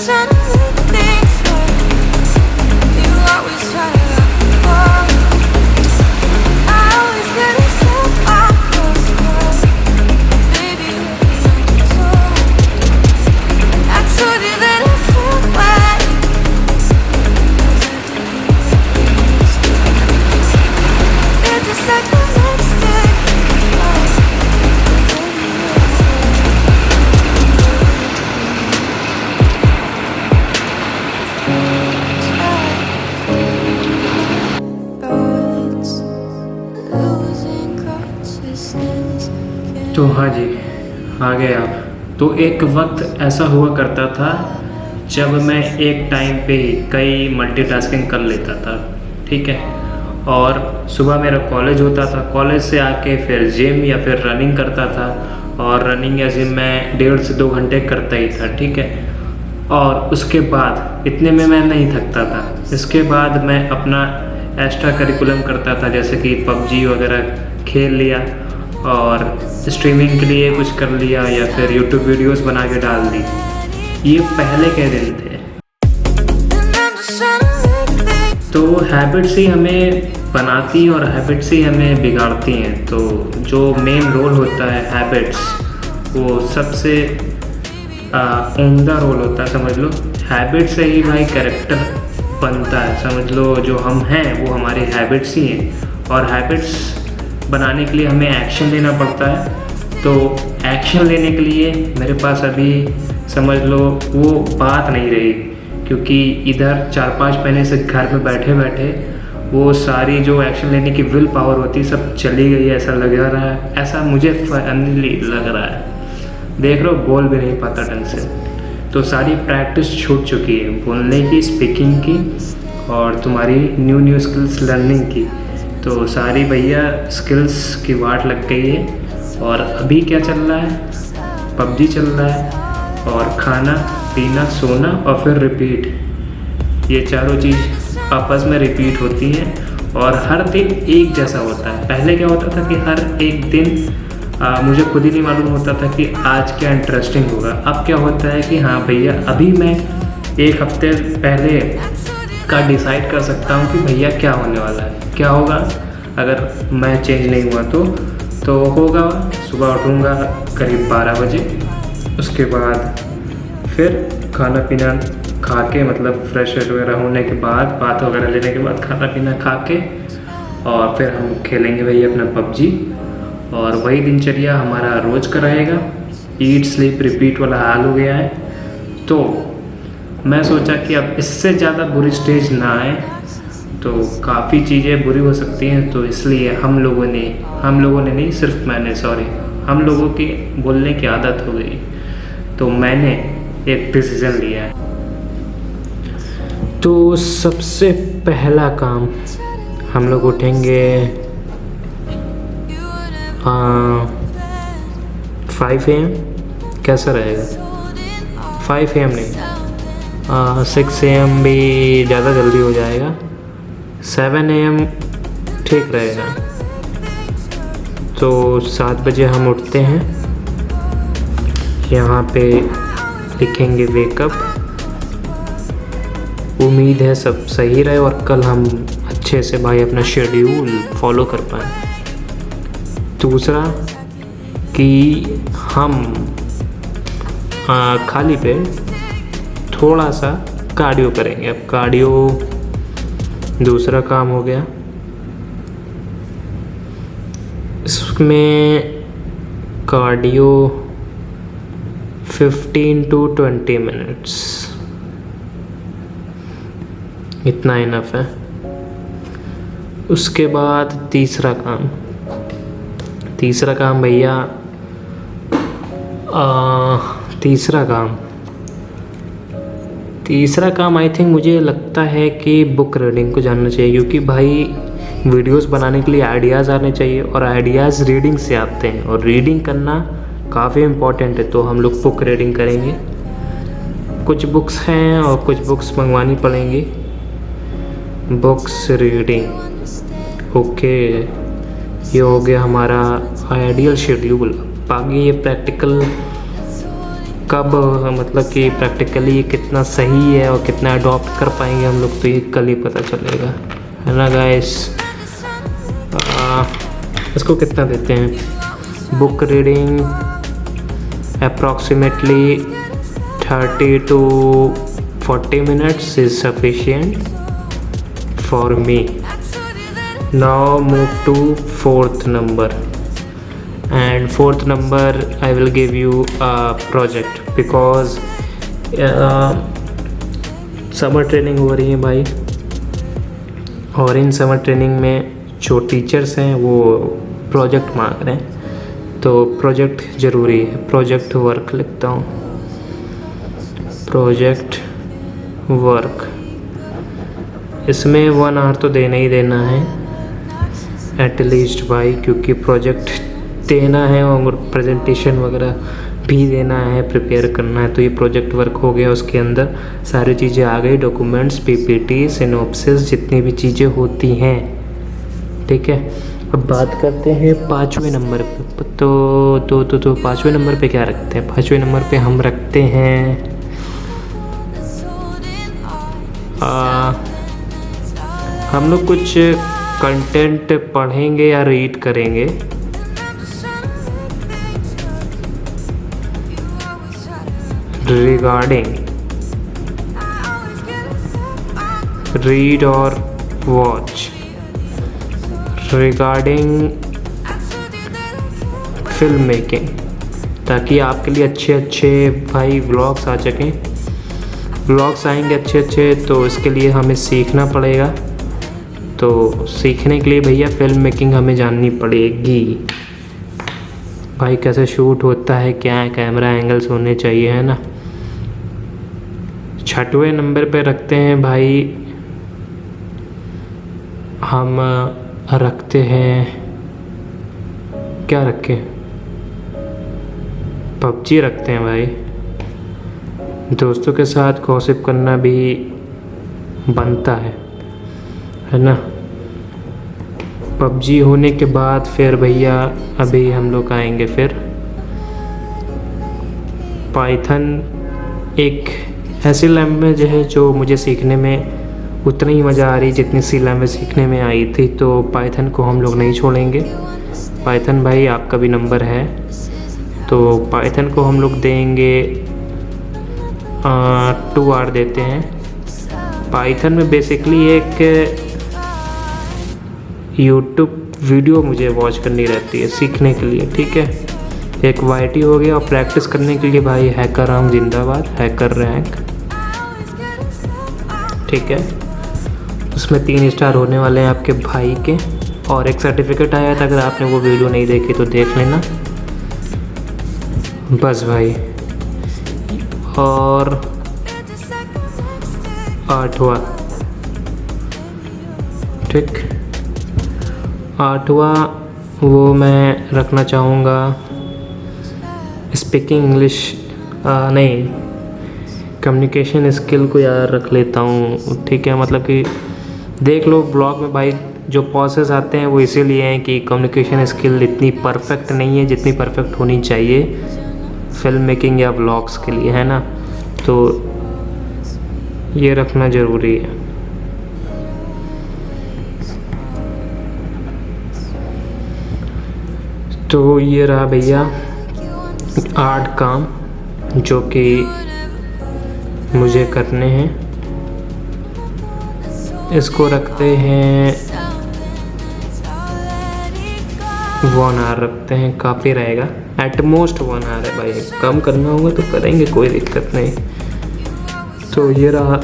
trying to make things right. You always try to love me more. I always get a step across the baby, you're so. I told you that I can't wait. You're just like the next day. तो हाँ जी, आ गए आप। तो एक वक्त ऐसा हुआ करता था जब मैं एक टाइम पे कई मल्टीटास्किंग कर लेता था, ठीक है। और सुबह मेरा कॉलेज होता था, कॉलेज से आके फिर जिम या फिर रनिंग करता था, और रनिंग या जिम मैं 1.5 से 2 घंटे करता ही था, ठीक है। और उसके बाद इतने में मैं नहीं थकता था। इसके बाद मैं अपना एक्स्ट्रा करिकुलम करता था, जैसे कि पबजी वगैरह खेल लिया, और स्ट्रीमिंग के लिए कुछ कर लिया, या फिर यूट्यूब वीडियोस बना के डाल दी। ये पहले के दिन थे। तो हैबिट्स ही हमें बनाती और हैबिट्स ही हमें बिगाड़ती हैं। तो जो मेन रोल होता है हैबिट्स, वो सबसे उम्दा रोल होता है, समझ लो। हैबिट से ही भाई कैरेक्टर बनता है, समझ लो। जो हम हैं वो हमारी हैबिट्स ही हैं, और हैबिट्स बनाने के लिए हमें एक्शन लेना पड़ता है। तो एक्शन लेने के लिए मेरे पास अभी समझ लो वो बात नहीं रही, क्योंकि इधर 4-5 महीने से घर में बैठे बैठे वो सारी जो एक्शन लेने की विल पावर होती सब चली गई है, ऐसा लग रहा है। ऐसा मुझे फाइनली लग रहा है। देख रहे हो, बोल भी नहीं पाता ढंग से। तो सारी प्रैक्टिस छूट चुकी है, बोलने की, स्पीकिंग की, और तुम्हारी न्यू स्किल्स लर्निंग की। तो सारी भैया स्किल्स की वाट लग गई है। और अभी क्या चल रहा है? पबजी चल रहा है, और खाना पीना सोना और फिर रिपीट। ये चारों चीज़ आपस में रिपीट होती हैं, और हर दिन एक जैसा होता है। पहले क्या होता था कि हर एक दिन मुझे खुद ही नहीं मालूम होता था कि आज क्या इंटरेस्टिंग होगा। अब क्या होता है कि हाँ भैया, अभी मैं 1 हफ्ते पहले का डिसाइड कर सकता हूँ कि भैया क्या होने वाला है, क्या होगा। अगर मैं चेंज नहीं हुआ तो होगा, सुबह उठूँगा करीब 12 बजे। उसके बाद फिर खाना पीना खा के, मतलब फ्रेश वगैरह होने के बाद, बात वगैरह लेने के बाद खाना पीना खा के, और फिर हम खेलेंगे भैया अपना पबजी। और वही दिनचर्या हमारा रोज़ का रहेगा। ईट स्लीप रिपीट वाला हाल हो गया है। तो मैं सोचा कि अब इससे ज़्यादा बुरी स्टेज ना आए, तो काफ़ी चीज़ें बुरी हो सकती हैं। तो इसलिए हम लोगों ने नहीं, सिर्फ मैंने, सॉरी, हम लोगों की बोलने की आदत हो गई। तो मैंने एक डिसीज़न लिया है। तो सबसे पहला काम, हम लोग उठेंगे 5 AM। कैसा रहेगा? 5 AM नहीं, 6 AM भी ज़्यादा जल्दी हो जाएगा। 7 AM ठीक रहेगा। तो 7 बजे हम उठते हैं। यहाँ पे लिखेंगे वेकअप। उम्मीद है सब सही रहे और कल हम अच्छे से भाई अपना शेड्यूल फॉलो कर पाएँ। दूसरा कि हम खाली पेट थोड़ा सा कार्डियो करेंगे। अब कार्डियो दूसरा काम हो गया। इसमें कार्डियो 15 to 20 मिनट्स, इतना इनफ है। उसके बाद तीसरा काम भैया, तीसरा काम आई थिंक मुझे लगता है कि बुक रीडिंग को जानना चाहिए, क्योंकि भाई वीडियोस बनाने के लिए आइडियाज़ आने चाहिए, और आइडियाज़ रीडिंग से आते हैं, और रीडिंग करना काफ़ी इम्पोर्टेंट है। तो हम लोग बुक रीडिंग करेंगे। कुछ बुक्स हैं और कुछ बुक्स मंगवानी पड़ेंगी। बुक्स रीडिंग, ओके, ये हो गया हमारा आइडियल शेड्यूल। आगे ये प्रैक्टिकल कब मतलब कि प्रैक्टिकली कितना सही है और कितना अडॉप्ट कर पाएंगे हम लोग, तो ये कल ही पता चलेगा, है ना गाइस। इसको कितना देते हैं? Book reading approximately 30 to 40 minutes is sufficient for me. Now move to fourth number, and fourth number I will give you a project because summer training हो रही है भाई, और इन समर ट्रेनिंग में जो टीचर्स हैं वो प्रोजेक्ट मांग रहे हैं, तो प्रोजेक्ट ज़रूरी है। प्रोजेक्ट वर्क लिखता हूँ, प्रोजेक्ट वर्क। इसमें 1 आवर तो देना ही देना है एटलीस्ट भाई, क्योंकि प्रोजेक्ट देना है और प्रेजेंटेशन वगैरह भी देना है, प्रिपेयर करना है। तो ये प्रोजेक्ट वर्क हो गया, उसके अंदर सारी चीज़ें आ गई, डॉक्यूमेंट्स, पीपीटी, सिनॉप्सिस, जितनी भी चीज़ें होती हैं, ठीक है। अब बात करते हैं 5वें नंबर पे। तो 5वें नंबर पे क्या रखते हैं? 5वें नंबर पे हम रखते हैं हम लोग कुछ कंटेंट पढ़ेंगे या रीड करेंगे रिगार्डिंग रीड और वॉच रिगार्डिंग फिल्म मेकिंग, ताकि आपके लिए अच्छे अच्छे भाई व्लॉग्स आ सकें। व्लॉग्स आएंगे अच्छे अच्छे, तो इसके लिए हमें सीखना पड़ेगा। तो सीखने के लिए भैया फिल्म मेकिंग हमें जाननी पड़ेगी भाई, कैसे शूट होता है, क्या है, कैमरा एंगल्स होने चाहिए, है ना। 6वें नंबर पे रखते हैं भाई, हम रखते हैं, क्या रखें? पबजी रखते हैं भाई। दोस्तों के साथ गॉसिप करना भी बनता है ना। पबजी होने के बाद फिर भैया अभी हम लोग आएंगे फिर पाइथन, एक ऐसी लैंग्वेज है जो मुझे सीखने में उतनी ही मज़ा आ रही जितनी सी लैंग्वेज सीखने में आई थी। तो पाइथन को हम लोग नहीं छोड़ेंगे। पाइथन भाई आपका भी नंबर है, तो पाइथन को हम लोग देंगे 2 आवर देते हैं। पाइथन में बेसिकली एक यूट्यूब वीडियो मुझे वॉच करनी रहती है सीखने के लिए, ठीक है। एक वाईटी हो गया, और प्रैक्टिस करने के लिए भाई हैकर राम जिंदाबाद, हैकर रैंक, ठीक है। उसमें 3 स्टार होने वाले हैं आपके भाई के, और एक सर्टिफिकेट आया था, अगर आपने वो वीडियो नहीं देखी तो देख लेना बस भाई। और 8वां, ठीक, 8वां वो मैं रखना चाहूँगा स्पीकिंग इंग्लिश, नहीं, कम्युनिकेशन स्किल को यार रख लेता हूँ, ठीक है। मतलब कि देख लो ब्लॉग में भाई जो पॉसेस आते हैं वो इसीलिए हैं कि कम्युनिकेशन स्किल इतनी परफेक्ट नहीं है जितनी परफेक्ट होनी चाहिए फिल्म मेकिंग या ब्लॉग्स के लिए, है ना। तो ये रखना ज़रूरी है। तो ये रहा भैया 8 काम जो कि मुझे करने हैं। इसको रखते हैं 1 आवर रखते हैं, काफ़ी रहेगा। एटमोस्ट 1 आवर है भाई, कम करना होगा तो करेंगे, कोई दिक्कत नहीं। तो ये रहा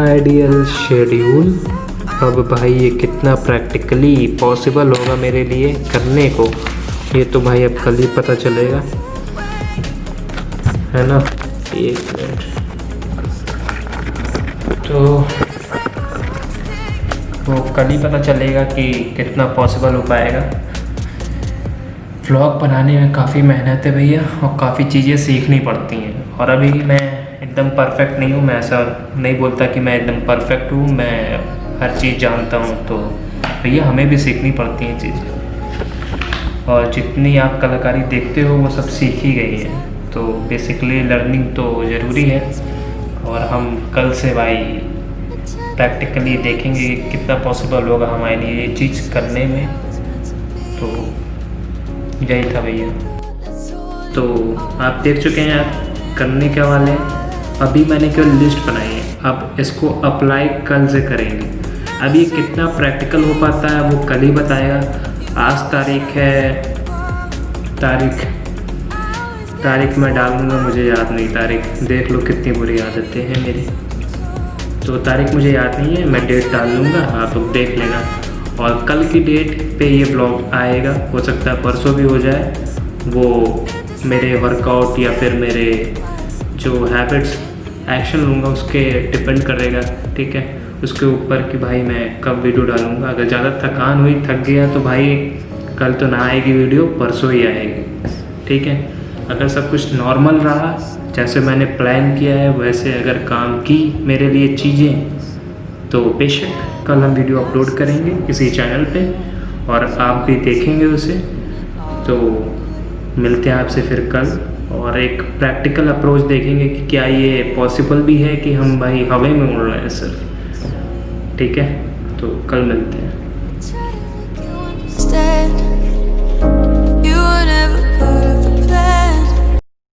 आइडियल शेड्यूल। अब भाई ये कितना प्रैक्टिकली पॉसिबल होगा मेरे लिए करने को, ये तो भाई अब कल ही पता चलेगा, है ना। 1 मिनट, तो वो कल ही पता चलेगा कि कितना पॉसिबल हो पाएगा। व्लॉग बनाने में काफ़ी मेहनत है भैया, और काफ़ी चीज़ें सीखनी पड़ती हैं। और अभी मैं एकदम परफेक्ट नहीं हूँ, मैं ऐसा नहीं बोलता कि मैं एकदम परफेक्ट हूँ, मैं हर चीज़ जानता हूँ। तो भैया हमें भी सीखनी पड़ती हैं चीज़ें, और जितनी आप कलाकारी देखते हो वो सब सीख ही गई है। तो बेसिकली लर्निंग तो ज़रूरी है, और हम कल से भाई प्रैक्टिकली देखेंगे कि कितना पॉसिबल होगा हमारे लिए ये चीज़ करने में। तो यही था भैया। तो आप देख चुके हैं आप करने क्या वाले हैं। अभी मैंने केवल लिस्ट बनाई है, अब इसको अप्लाई कल से करेंगे। अभी कितना प्रैक्टिकल हो पाता है वो कल ही बताएगा। आज तारीख है, तारीख मैं डालूँगा, मुझे याद नहीं तारीख, देख लो कितनी बुरी आदतें हैं मेरी। तो तारीख मुझे याद नहीं है, मैं डेट डाल लूँगा, आप लोग देख लेना। और कल की डेट पे ये ब्लॉग आएगा, हो सकता है परसों भी हो जाए। वो मेरे वर्कआउट या फिर मेरे जो हैबिट्स एक्शन लूँगा उसके डिपेंड करेगा, ठीक है, उसके ऊपर कि भाई मैं कब वीडियो डालूँगा। अगर ज़्यादा थकान हुई, थक गया, तो भाई कल तो ना आएगी वीडियो, परसों ही आएगी, ठीक है। अगर सब कुछ नॉर्मल रहा जैसे मैंने प्लान किया है, वैसे अगर काम की मेरे लिए चीज़ें, तो बेशक कल हम वीडियो अपलोड करेंगे इसी चैनल पे, और आप भी देखेंगे उसे। तो मिलते हैं आपसे फिर कल, और एक प्रैक्टिकल अप्रोच देखेंगे कि क्या ये पॉसिबल भी है कि हम भाई हवा में उड़ रहे हैं सिर्फ, ठीक है। तो कल मिलते हैं। Try to make you understand.